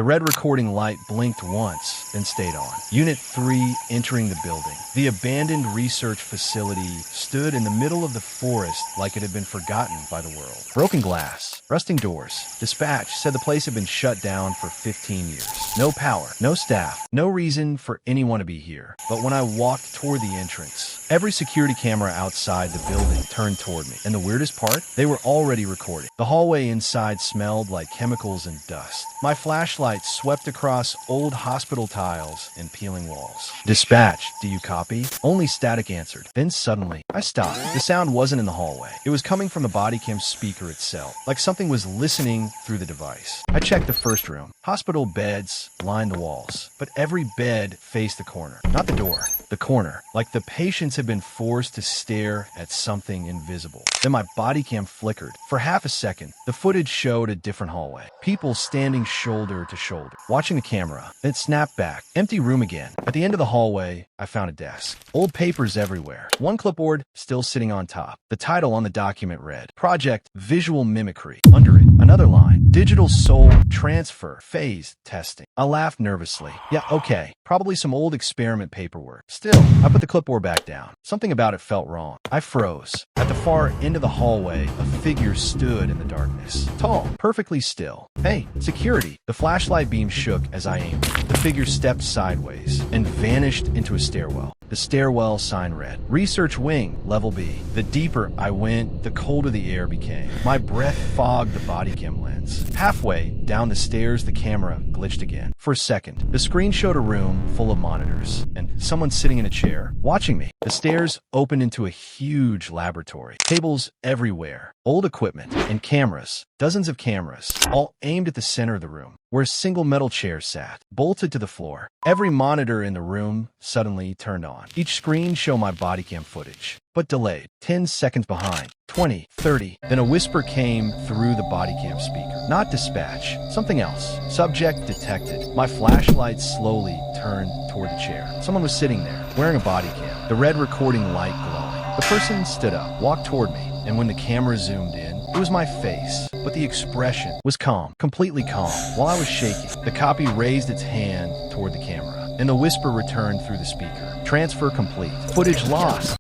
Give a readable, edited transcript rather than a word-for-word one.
The red recording light blinked once, then stayed on. Unit 3 entering the building. The abandoned research facility stood in the middle of the forest like it had been forgotten by the world. Broken glass, rusting doors. Dispatch said the place had been shut down for 15 years. No power, no staff, no reason for anyone to be here. But when I walked toward the entrance, every security camera outside the building turned toward me. And the weirdest part? They were already recording. The hallway inside smelled like chemicals and dust. My flashlight swept across old hospital tiles and peeling walls. Dispatch, do you copy? Only static answered. Then suddenly, I stopped. The sound wasn't in the hallway. It was coming from the bodycam speaker itself, like something was listening through the device. I checked the first room. Hospital beds lined the walls, but every bed faced the corner. Not the door, the corner. Like the patients had been forced to stare at something invisible. Then my bodycam flickered. For half a second, the footage showed a different hallway. People standing shoulder to shoulder, watching the camera. Then it snapped back. Empty room again. At the end of the hallway, I found a desk. Old papers everywhere. One clipboard still sitting on top. The title on the document read, Project Visual Mimicry. Under it, another line, Digital Soul Transfer Phase Testing. I laughed nervously. Yeah, okay. Probably some old experiment paperwork. Still, I put the clipboard back down. Something about it felt wrong. I froze. At the far end of the hallway, a figure stood in the darkness. Tall, perfectly still. Hey, security. The flashlight beam shook as I aimed. The figure stepped sideways and vanished into a stairwell. The stairwell sign read, Research Wing, Level B. The deeper I went, the colder the air became. My breath fogged the bodycam lens. Halfway down the stairs, the camera glitched again. For a second, the screen showed a room full of monitors and someone sitting in a chair, watching me. The stairs opened into a huge laboratory. Tables everywhere, old equipment and cameras, dozens of cameras, all aimed at the center of the room, where a single metal chair sat, bolted to the floor. Every monitor in the room suddenly turned on. Each screen showed my bodycam footage, but delayed. 10 seconds behind. 20, 30. Then a whisper came through the bodycam speaker. Not dispatch. Something else. Subject detected. My flashlight slowly turned toward the chair. Someone was sitting there, wearing a bodycam, the red recording light glowing. The person stood up, walked toward me, and when the camera zoomed in, it was my face, but the expression was calm, completely calm. While I was shaking, the copy raised its hand toward the camera, and the whisper returned through the speaker. Transfer complete. Footage lost.